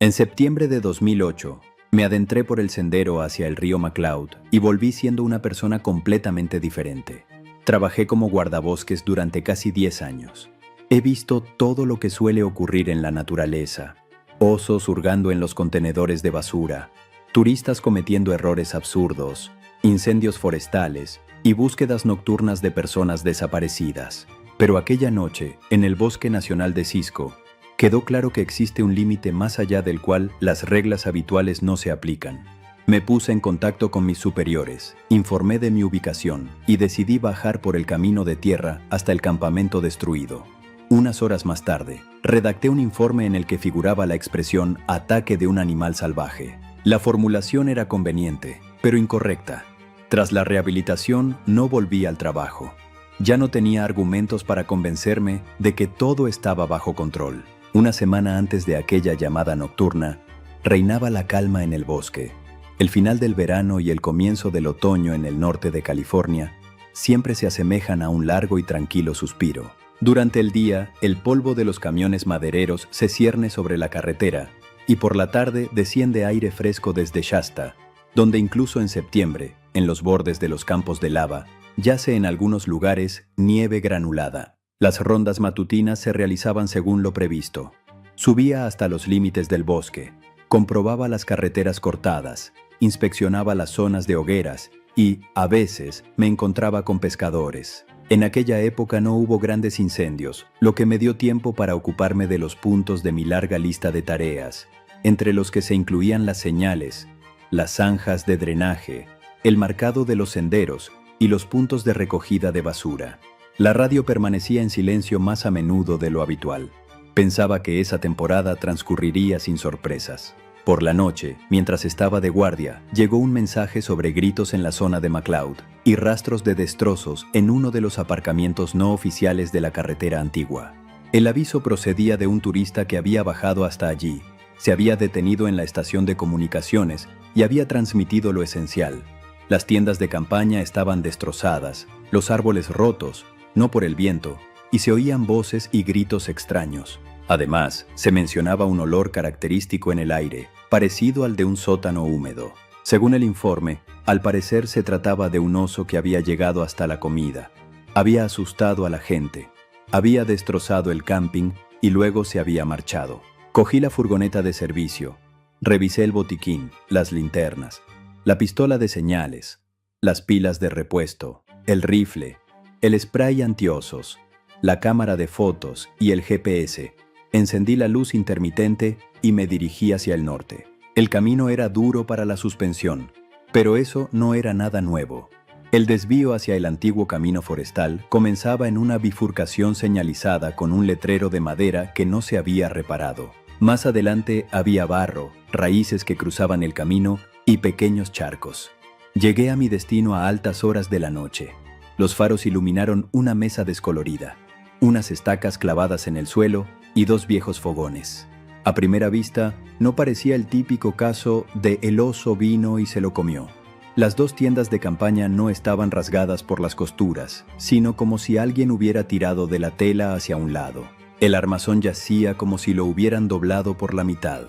En septiembre de 2008, me adentré por el sendero hacia el río MacLeod y volví siendo una persona completamente diferente. Trabajé como guardabosques durante casi 10 años. He visto todo lo que suele ocurrir en la naturaleza: osos hurgando en los contenedores de basura, turistas cometiendo errores absurdos, incendios forestales y búsquedas nocturnas de personas desaparecidas. Pero aquella noche, en el Bosque Nacional de Cisco, quedó claro que existe un límite más allá del cual las reglas habituales no se aplican. Me puse en contacto con mis superiores, informé de mi ubicación y decidí bajar por el camino de tierra hasta el campamento destruido. Unas horas más tarde, redacté un informe en el que figuraba la expresión «ataque de un animal salvaje». La formulación era conveniente, pero incorrecta. Tras la rehabilitación, no volví al trabajo. Ya no tenía argumentos para convencerme de que todo estaba bajo control. Una semana antes de aquella llamada nocturna, reinaba la calma en el bosque. El final del verano y el comienzo del otoño en el norte de California siempre se asemejan a un largo y tranquilo suspiro. Durante el día, el polvo de los camiones madereros se cierne sobre la carretera y por la tarde desciende aire fresco desde Shasta, donde incluso en septiembre, en los bordes de los campos de lava, yace en algunos lugares nieve granulada. Las rondas matutinas se realizaban según lo previsto. Subía hasta los límites del bosque, comprobaba las carreteras cortadas, inspeccionaba las zonas de hogueras y, a veces, me encontraba con pescadores. En aquella época no hubo grandes incendios, lo que me dio tiempo para ocuparme de los puntos de mi larga lista de tareas, entre los que se incluían las señales, las zanjas de drenaje, el marcado de los senderos y los puntos de recogida de basura. La radio permanecía en silencio más a menudo de lo habitual. Pensaba que esa temporada transcurriría sin sorpresas. Por la noche, mientras estaba de guardia, llegó un mensaje sobre gritos en la zona de MacLeod y rastros de destrozos en uno de los aparcamientos no oficiales de la carretera antigua. El aviso procedía de un turista que había bajado hasta allí, se había detenido en la estación de comunicaciones y había transmitido lo esencial. Las tiendas de campaña estaban destrozadas, los árboles rotos, no por el viento, y se oían voces y gritos extraños. Además, se mencionaba un olor característico en el aire, parecido al de un sótano húmedo. Según el informe, al parecer se trataba de un oso que había llegado hasta la comida. Había asustado a la gente, había destrozado el camping y luego se había marchado. Cogí la furgoneta de servicio, revisé el botiquín, las linternas, la pistola de señales, las pilas de repuesto, el rifle, el spray antiosos, la cámara de fotos y el GPS. Encendí la luz intermitente y me dirigí hacia el norte. El camino era duro para la suspensión, pero eso no era nada nuevo. El desvío hacia el antiguo camino forestal comenzaba en una bifurcación señalizada con un letrero de madera que no se había reparado. Más adelante había barro, raíces que cruzaban el camino y pequeños charcos. Llegué a mi destino a altas horas de la noche. Los faros iluminaron una mesa descolorida, unas estacas clavadas en el suelo y dos viejos fogones. A primera vista, no parecía el típico caso de el oso vino y se lo comió. Las dos tiendas de campaña no estaban rasgadas por las costuras, sino como si alguien hubiera tirado de la tela hacia un lado. El armazón yacía como si lo hubieran doblado por la mitad.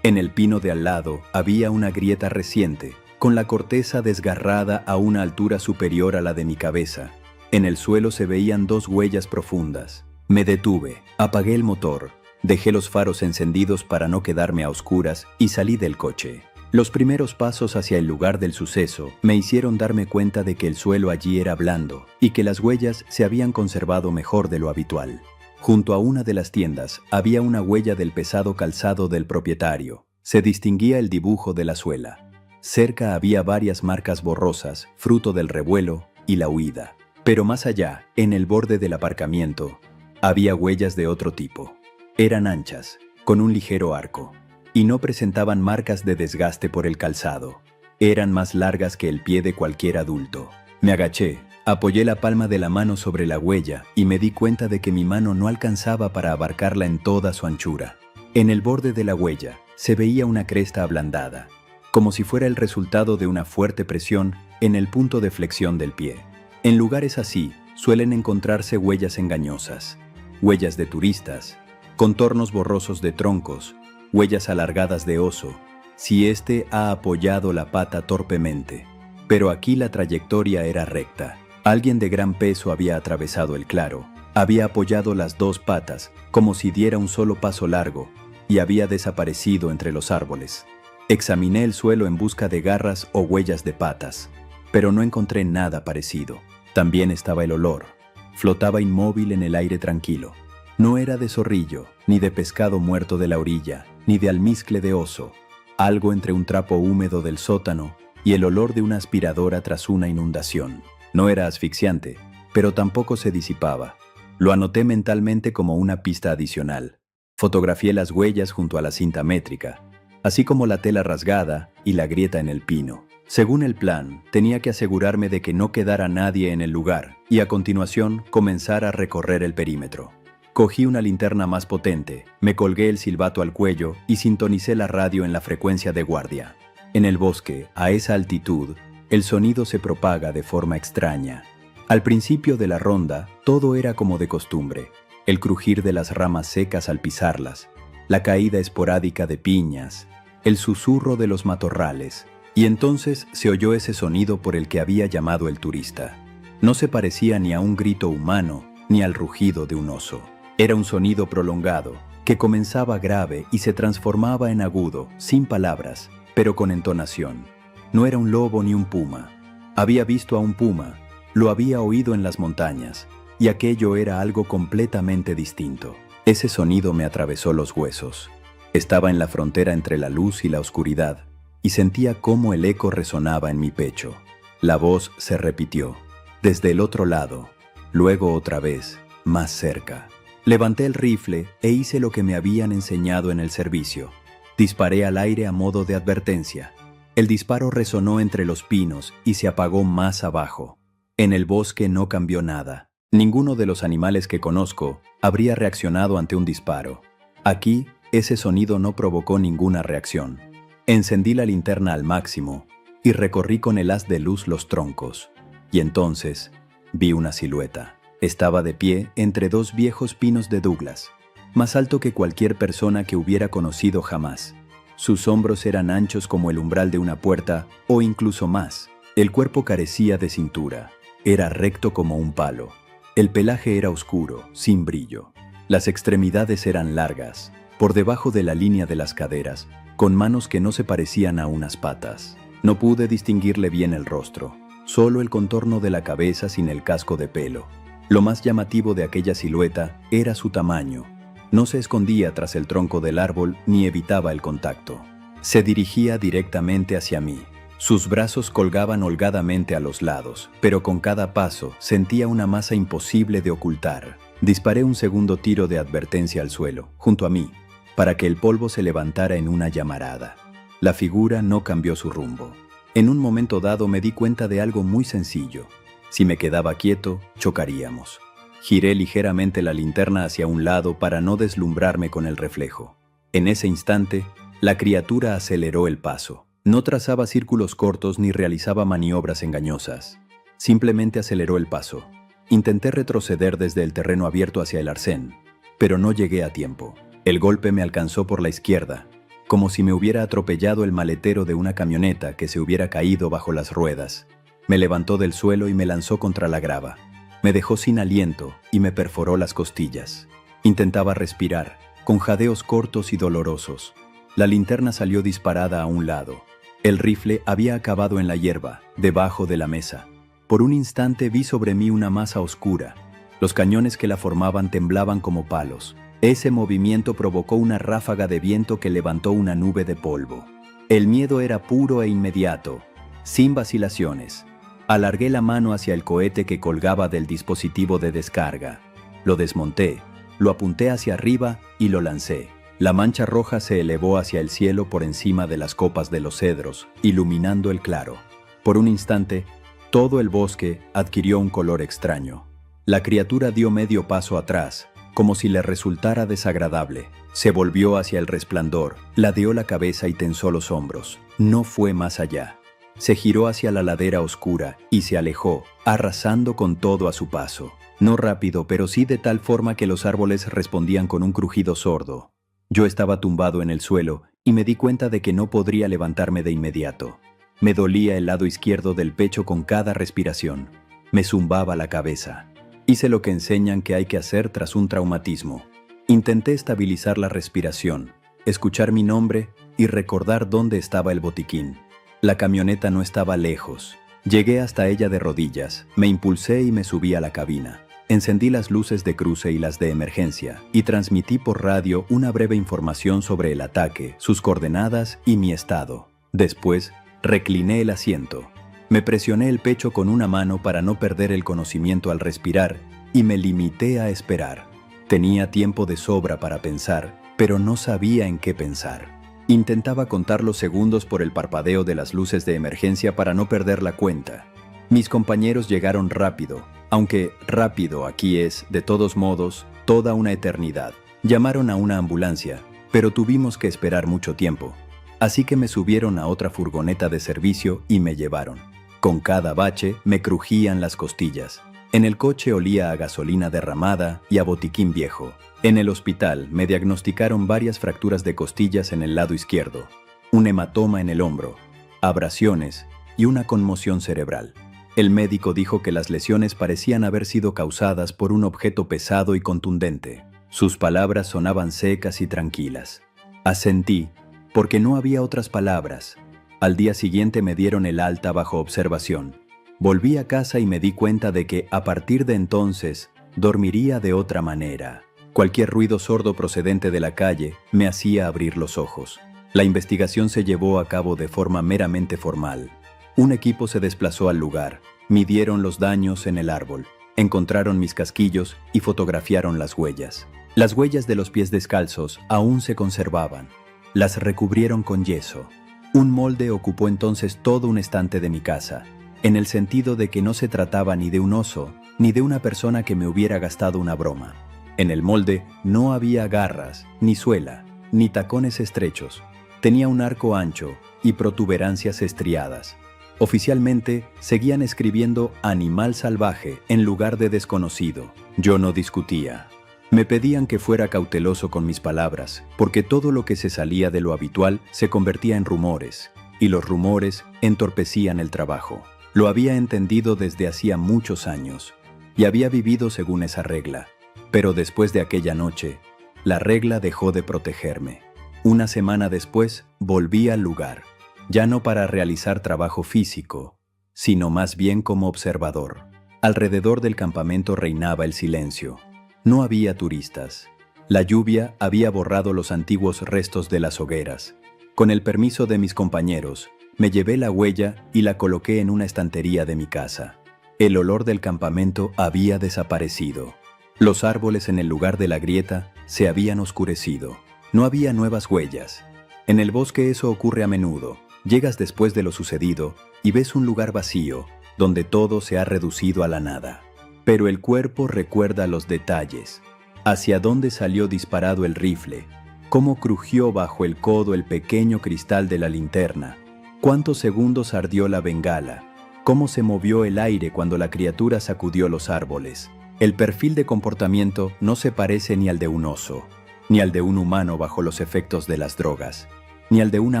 En el pino de al lado había una grieta reciente, con la corteza desgarrada a una altura superior a la de mi cabeza. En el suelo se veían dos huellas profundas. Me detuve, apagué el motor, dejé los faros encendidos para no quedarme a oscuras y salí del coche. Los primeros pasos hacia el lugar del suceso me hicieron darme cuenta de que el suelo allí era blando y que las huellas se habían conservado mejor de lo habitual. Junto a una de las tiendas había una huella del pesado calzado del propietario. Se distinguía el dibujo de la suela. Cerca había varias marcas borrosas, fruto del revuelo y la huida. Pero más allá, en el borde del aparcamiento, había huellas de otro tipo. Eran anchas, con un ligero arco, y no presentaban marcas de desgaste por el calzado. Eran más largas que el pie de cualquier adulto. Me agaché, apoyé la palma de la mano sobre la huella y me di cuenta de que mi mano no alcanzaba para abarcarla en toda su anchura. En el borde de la huella se veía una cresta ablandada, como si fuera el resultado de una fuerte presión en el punto de flexión del pie. En lugares así suelen encontrarse huellas engañosas, huellas de turistas, contornos borrosos de troncos huellas alargadas de oso, si éste ha apoyado la pata torpemente. Pero aquí la trayectoria era recta. Alguien de gran peso había atravesado el claro, había apoyado las dos patas, como si diera un solo paso largo, y había desaparecido entre los árboles. Examiné el suelo en busca de garras o huellas de patas, pero no encontré nada parecido. También estaba el olor. Flotaba inmóvil en el aire tranquilo. No era de zorrillo, ni de pescado muerto de la orilla, ni de almizcle de oso. Algo entre un trapo húmedo del sótano y el olor de una aspiradora tras una inundación. No era asfixiante, pero tampoco se disipaba. Lo anoté mentalmente como una pista adicional. Fotografié las huellas junto a la cinta métrica, así como la tela rasgada y la grieta en el pino. Según el plan, tenía que asegurarme de que no quedara nadie en el lugar y a continuación comenzar a recorrer el perímetro. Cogí una linterna más potente, me colgué el silbato al cuello y sintonicé la radio en la frecuencia de guardia. En el bosque, a esa altitud, el sonido se propaga de forma extraña. Al principio de la ronda, todo era como de costumbre. El crujir de las ramas secas al pisarlas, la caída esporádica de piñas, el susurro de los matorrales, y entonces se oyó ese sonido por el que había llamado el turista. No se parecía ni a un grito humano, ni al rugido de un oso. Era un sonido prolongado, que comenzaba grave y se transformaba en agudo, sin palabras, pero con entonación. No era un lobo ni un puma. Había visto a un puma, lo había oído en las montañas, y aquello era algo completamente distinto. Ese sonido me atravesó los huesos. Estaba en la frontera entre la luz y la oscuridad, y sentía cómo el eco resonaba en mi pecho. La voz se repitió, desde el otro lado, luego otra vez, más cerca. Levanté el rifle e hice lo que me habían enseñado en el servicio. Disparé al aire a modo de advertencia. El disparo resonó entre los pinos y se apagó más abajo. En el bosque no cambió nada. Ninguno de los animales que conozco habría reaccionado ante un disparo. Aquí, ese sonido no provocó ninguna reacción. Encendí la linterna al máximo y recorrí con el haz de luz los troncos. Y entonces vi una silueta. Estaba de pie entre dos viejos pinos de Douglas, más alto que cualquier persona que hubiera conocido jamás. Sus hombros eran anchos como el umbral de una puerta o incluso más. El cuerpo carecía de cintura. Era recto como un palo. El pelaje era oscuro, sin brillo. Las extremidades eran largas, por debajo de la línea de las caderas, con manos que no se parecían a unas patas. No pude distinguirle bien el rostro, solo el contorno de la cabeza sin el casco de pelo. Lo más llamativo de aquella silueta era su tamaño. No se escondía tras el tronco del árbol ni evitaba el contacto. Se dirigía directamente hacia mí. Sus brazos colgaban holgadamente a los lados, pero con cada paso sentía una masa imposible de ocultar. Disparé un segundo tiro de advertencia al suelo, junto a mí, para que el polvo se levantara en una llamarada. La figura no cambió su rumbo. En un momento dado me di cuenta de algo muy sencillo. Si me quedaba quieto, chocaríamos. Giré ligeramente la linterna hacia un lado para no deslumbrarme con el reflejo. En ese instante, la criatura aceleró el paso. No trazaba círculos cortos ni realizaba maniobras engañosas. Simplemente aceleró el paso. Intenté retroceder desde el terreno abierto hacia el arcén, pero no llegué a tiempo. El golpe me alcanzó por la izquierda, como si me hubiera atropellado el maletero de una camioneta que se hubiera caído bajo las ruedas. Me levantó del suelo y me lanzó contra la grava. Me dejó sin aliento y me perforó las costillas. Intentaba respirar, con jadeos cortos y dolorosos. La linterna salió disparada a un lado. El rifle había acabado en la hierba, debajo de la mesa. Por un instante vi sobre mí una masa oscura. Los cañones que la formaban temblaban como palos. Ese movimiento provocó una ráfaga de viento que levantó una nube de polvo. El miedo era puro e inmediato, sin vacilaciones. Alargué la mano hacia el cohete que colgaba del dispositivo de descarga. Lo desmonté, lo apunté hacia arriba y lo lancé. La mancha roja se elevó hacia el cielo por encima de las copas de los cedros, iluminando el claro. Por un instante, todo el bosque adquirió un color extraño. La criatura dio medio paso atrás, como si le resultara desagradable. Se volvió hacia el resplandor, ladeó la cabeza y tensó los hombros. No fue más allá. Se giró hacia la ladera oscura y se alejó, arrasando con todo a su paso. No rápido, pero sí de tal forma que los árboles respondían con un crujido sordo. Yo estaba tumbado en el suelo y me di cuenta de que no podría levantarme de inmediato. Me dolía el lado izquierdo del pecho con cada respiración. Me zumbaba la cabeza. Hice lo que enseñan que hay que hacer tras un traumatismo. Intenté estabilizar la respiración, escuchar mi nombre y recordar dónde estaba el botiquín. La camioneta no estaba lejos. Llegué hasta ella de rodillas, me impulsé y me subí a la cabina. Encendí las luces de cruce y las de emergencia y transmití por radio una breve información sobre el ataque, sus coordenadas y mi estado. Después, recliné el asiento. Me presioné el pecho con una mano para no perder el conocimiento al respirar y me limité a esperar. Tenía tiempo de sobra para pensar, pero no sabía en qué pensar. Intentaba contar los segundos por el parpadeo de las luces de emergencia para no perder la cuenta. Mis compañeros llegaron rápido, aunque rápido aquí es, de todos modos, toda una eternidad. Llamaron a una ambulancia, pero tuvimos que esperar mucho tiempo. Así que me subieron a otra furgoneta de servicio y me llevaron. Con cada bache me crujían las costillas. En el coche olía a gasolina derramada y a botiquín viejo. En el hospital me diagnosticaron varias fracturas de costillas en el lado izquierdo, un hematoma en el hombro, abrasiones y una conmoción cerebral. El médico dijo que las lesiones parecían haber sido causadas por un objeto pesado y contundente. Sus palabras sonaban secas y tranquilas. Asentí, porque no había otras palabras. Al día siguiente me dieron el alta bajo observación. Volví a casa y me di cuenta de que, a partir de entonces, dormiría de otra manera. Cualquier ruido sordo procedente de la calle me hacía abrir los ojos. La investigación se llevó a cabo de forma meramente formal. Un equipo se desplazó al lugar, midieron los daños en el árbol, encontraron mis casquillos y fotografiaron las huellas. Las huellas de los pies descalzos aún se conservaban. Las recubrieron con yeso. Un molde ocupó entonces todo un estante de mi casa, en el sentido de que no se trataba ni de un oso, ni de una persona que me hubiera gastado una broma. En el molde no había garras, ni suela, ni tacones estrechos. Tenía un arco ancho y protuberancias estriadas. Oficialmente, seguían escribiendo animal salvaje en lugar de desconocido. Yo no discutía. Me pedían que fuera cauteloso con mis palabras, porque todo lo que se salía de lo habitual se convertía en rumores, y los rumores entorpecían el trabajo. Lo había entendido desde hacía muchos años, y había vivido según esa regla. Pero después de aquella noche, la regla dejó de protegerme. Una semana después, volví al lugar, ya no para realizar trabajo físico, sino más bien como observador. Alrededor del campamento reinaba el silencio. No había turistas. La lluvia había borrado los antiguos restos de las hogueras. Con el permiso de mis compañeros, me llevé la huella y la coloqué en una estantería de mi casa. El olor del campamento había desaparecido. Los árboles en el lugar de la grieta se habían oscurecido. No había nuevas huellas. En el bosque eso ocurre a menudo. Llegas después de lo sucedido y ves un lugar vacío, donde todo se ha reducido a la nada. Pero el cuerpo recuerda los detalles. Hacia dónde salió disparado el rifle, cómo crujió bajo el codo el pequeño cristal de la linterna, cuántos segundos ardió la bengala, cómo se movió el aire cuando la criatura sacudió los árboles. El perfil de comportamiento no se parece ni al de un oso, ni al de un humano bajo los efectos de las drogas, ni al de una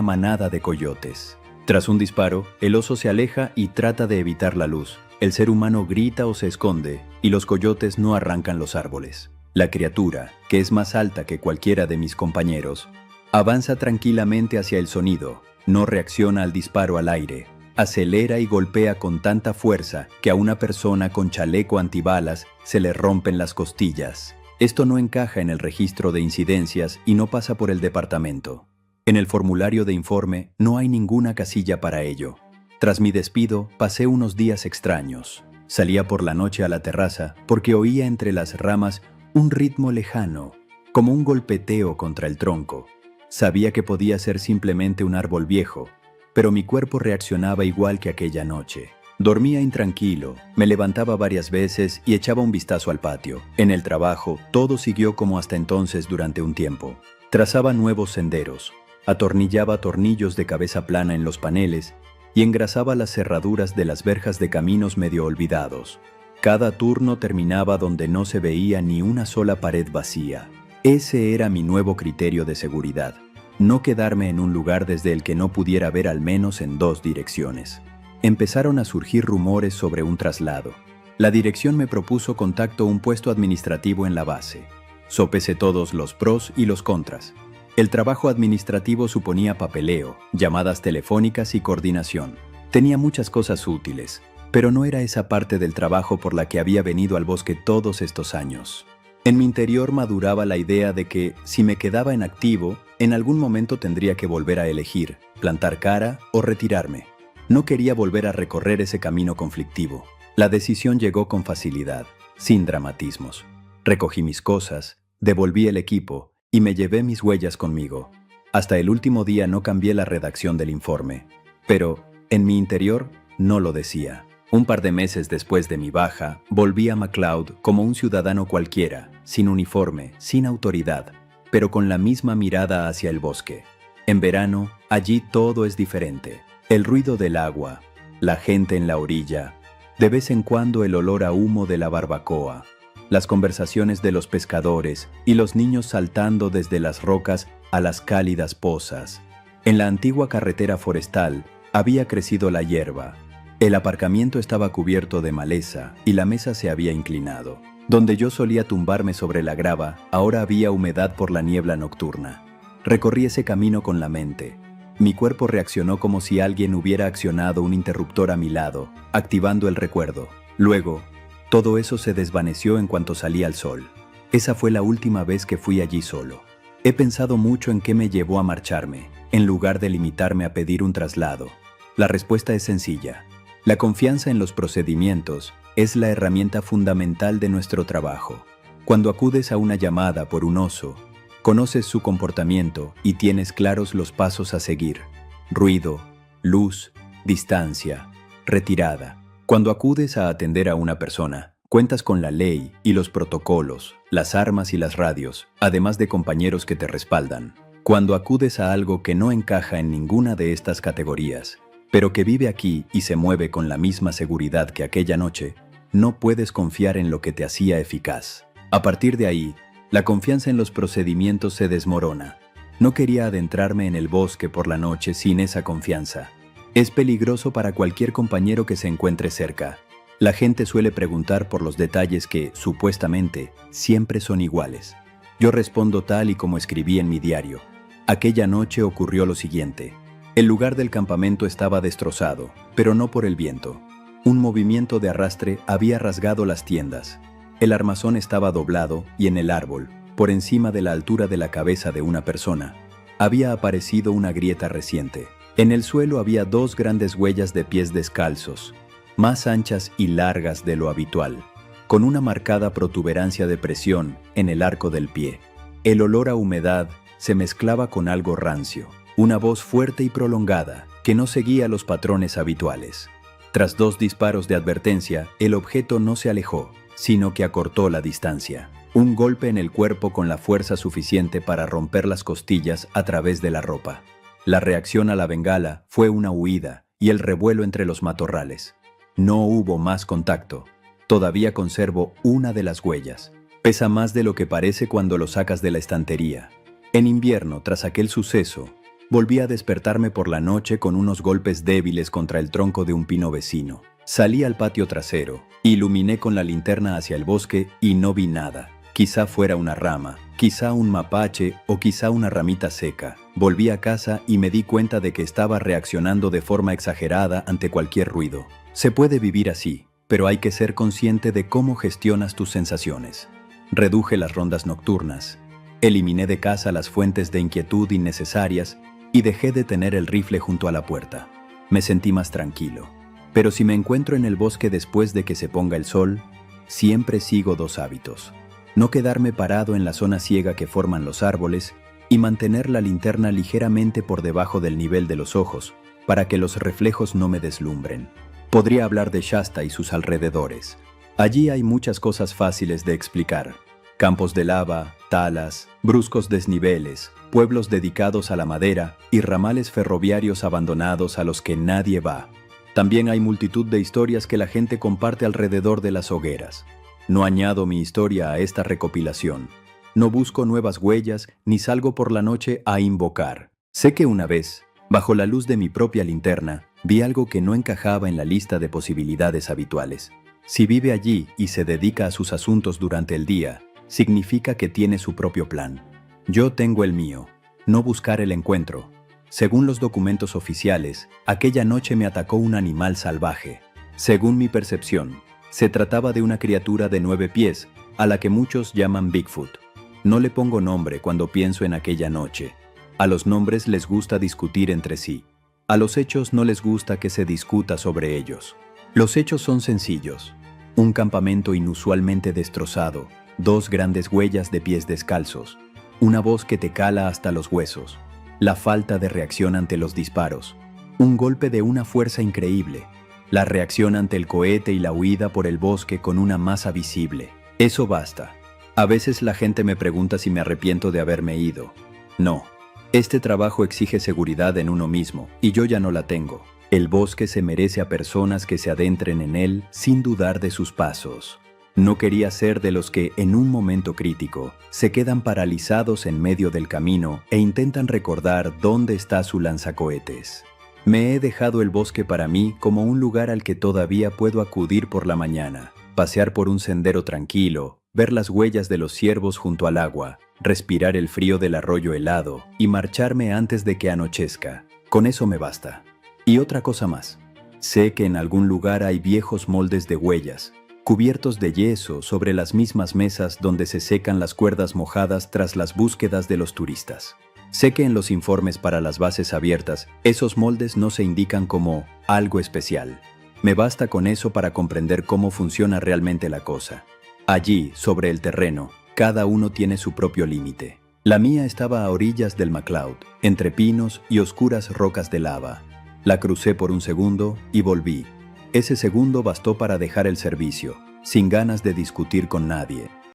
manada de coyotes. Tras un disparo, el oso se aleja y trata de evitar la luz. El ser humano grita o se esconde, y los coyotes no arrancan los árboles. La criatura, que es más alta que cualquiera de mis compañeros, avanza tranquilamente hacia el sonido, no reacciona al disparo al aire, acelera y golpea con tanta fuerza que a una persona con chaleco antibalas se le rompen las costillas. Esto no encaja en el registro de incidencias y no pasa por el departamento. En el formulario de informe no hay ninguna casilla para ello. Tras mi despido, pasé unos días extraños. Salía por la noche a la terraza porque oía entre las ramas un ritmo lejano, como un golpeteo contra el tronco. Sabía que podía ser simplemente un árbol viejo, pero mi cuerpo reaccionaba igual que aquella noche. Dormía intranquilo, me levantaba varias veces y echaba un vistazo al patio. En el trabajo, todo siguió como hasta entonces durante un tiempo. Trazaba nuevos senderos, atornillaba tornillos de cabeza plana en los paneles y engrasaba las cerraduras de las verjas de caminos medio olvidados. Cada turno terminaba donde no se veía ni una sola pared vacía. Ese era mi nuevo criterio de seguridad. No quedarme en un lugar desde el que no pudiera ver al menos en dos direcciones. Empezaron a surgir rumores sobre un traslado. La dirección me propuso contacto un puesto administrativo en la base. Sopesé todos los pros y los contras. El trabajo administrativo suponía papeleo, llamadas telefónicas y coordinación. Tenía muchas cosas útiles, pero no era esa parte del trabajo por la que había venido al bosque todos estos años. En mi interior maduraba la idea de que, si me quedaba en activo, en algún momento tendría que volver a elegir, plantar cara o retirarme. No quería volver a recorrer ese camino conflictivo. La decisión llegó con facilidad, sin dramatismos. Recogí mis cosas, devolví el equipo y me llevé mis huellas conmigo. Hasta el último día no cambié la redacción del informe, pero, en mi interior, no lo decía. Un par de meses después de mi baja, volví a MacLeod como un ciudadano cualquiera, sin uniforme, sin autoridad, pero con la misma mirada hacia el bosque. En verano, allí todo es diferente. El ruido del agua, la gente en la orilla, de vez en cuando el olor a humo de la barbacoa, las conversaciones de los pescadores y los niños saltando desde las rocas a las cálidas pozas. En la antigua carretera forestal había crecido la hierba. El aparcamiento estaba cubierto de maleza y la mesa se había inclinado. Donde yo solía tumbarme sobre la grava, ahora había humedad por la niebla nocturna. Recorrí ese camino con la mente. Mi cuerpo reaccionó como si alguien hubiera accionado un interruptor a mi lado, activando el recuerdo. Luego, todo eso se desvaneció en cuanto salí al sol. Esa fue la última vez que fui allí solo. He pensado mucho en qué me llevó a marcharme, en lugar de limitarme a pedir un traslado. La respuesta es sencilla. La confianza en los procedimientos es la herramienta fundamental de nuestro trabajo. Cuando acudes a una llamada por un oso, conoces su comportamiento y tienes claros los pasos a seguir. Ruido, luz, distancia, retirada. Cuando acudes a atender a una persona, cuentas con la ley y los protocolos, las armas y las radios, además de compañeros que te respaldan. Cuando acudes a algo que no encaja en ninguna de estas categorías, pero que vive aquí y se mueve con la misma seguridad que aquella noche, no puedes confiar en lo que te hacía eficaz. A partir de ahí, la confianza en los procedimientos se desmorona. No quería adentrarme en el bosque por la noche sin esa confianza. Es peligroso para cualquier compañero que se encuentre cerca. La gente suele preguntar por los detalles que, supuestamente, siempre son iguales. Yo respondo tal y como escribí en mi diario. Aquella noche ocurrió lo siguiente. El lugar del campamento estaba destrozado, pero no por el viento. Un movimiento de arrastre había rasgado las tiendas. El armazón estaba doblado y en el árbol, por encima de la altura de la cabeza de una persona, había aparecido una grieta reciente. En el suelo había dos grandes huellas de pies descalzos, más anchas y largas de lo habitual, con una marcada protuberancia de presión en el arco del pie. El olor a humedad se mezclaba con algo rancio. Una voz fuerte y prolongada que no seguía los patrones habituales. Tras 2 disparos de advertencia, el objeto no se alejó, sino que acortó la distancia. Un golpe en el cuerpo con la fuerza suficiente para romper las costillas a través de la ropa. La reacción a la bengala fue una huida y el revuelo entre los matorrales. No hubo más contacto. Todavía conservo una de las huellas. Pesa más de lo que parece cuando lo sacas de la estantería. En invierno, tras aquel suceso, volví a despertarme por la noche con unos golpes débiles contra el tronco de un pino vecino. Salí al patio trasero, iluminé con la linterna hacia el bosque y no vi nada. Quizá fuera una rama, quizá un mapache o quizá una ramita seca. Volví a casa y me di cuenta de que estaba reaccionando de forma exagerada ante cualquier ruido. Se puede vivir así, pero hay que ser consciente de cómo gestionas tus sensaciones. Reduje las rondas nocturnas, eliminé de casa las fuentes de inquietud innecesarias y dejé de tener el rifle junto a la puerta. Me sentí más tranquilo. Pero si me encuentro en el bosque después de que se ponga el sol, siempre sigo 2 hábitos. No quedarme parado en la zona ciega que forman los árboles y mantener la linterna ligeramente por debajo del nivel de los ojos para que los reflejos no me deslumbren. Podría hablar de Shasta y sus alrededores. Allí hay muchas cosas fáciles de explicar. Campos de lava, talas, bruscos desniveles, pueblos dedicados a la madera y ramales ferroviarios abandonados a los que nadie va. También hay multitud de historias que la gente comparte alrededor de las hogueras. No añado mi historia a esta recopilación. No busco nuevas huellas ni salgo por la noche a invocar. Sé que una vez, bajo la luz de mi propia linterna, vi algo que no encajaba en la lista de posibilidades habituales. Si vive allí y se dedica a sus asuntos durante el día, significa que tiene su propio plan. Yo tengo el mío, no buscar el encuentro. Según los documentos oficiales, aquella noche me atacó un animal salvaje. Según mi percepción, se trataba de una criatura de 9 pies, a la que muchos llaman Bigfoot. No le pongo nombre cuando pienso en aquella noche. A los nombres les gusta discutir entre sí. A los hechos no les gusta que se discuta sobre ellos. Los hechos son sencillos. Un campamento inusualmente destrozado, 2 grandes huellas de pies descalzos, una voz que te cala hasta los huesos, la falta de reacción ante los disparos, un golpe de una fuerza increíble, la reacción ante el cohete y la huida por el bosque con una masa visible. Eso basta. A veces la gente me pregunta si me arrepiento de haberme ido. No. Este trabajo exige seguridad en uno mismo, y yo ya no la tengo. El bosque se merece a personas que se adentren en él sin dudar de sus pasos. No quería ser de los que, en un momento crítico, se quedan paralizados en medio del camino e intentan recordar dónde está su lanzacohetes. Me he dejado el bosque para mí como un lugar al que todavía puedo acudir por la mañana, pasear por un sendero tranquilo, ver las huellas de los ciervos junto al agua, respirar el frío del arroyo helado y marcharme antes de que anochezca. Con eso me basta. Y otra cosa más. Sé que en algún lugar hay viejos moldes de huellas, cubiertos de yeso sobre las mismas mesas donde se secan las cuerdas mojadas tras las búsquedas de los turistas. Sé que en los informes para las bases abiertas, esos moldes no se indican como algo especial. Me basta con eso para comprender cómo funciona realmente la cosa. Allí, sobre el terreno, cada uno tiene su propio límite. La mía estaba a orillas del McCloud, entre pinos y oscuras rocas de lava. La crucé por un segundo y volví. Ese segundo bastó para dejar el servicio, sin ganas de discutir con nadie.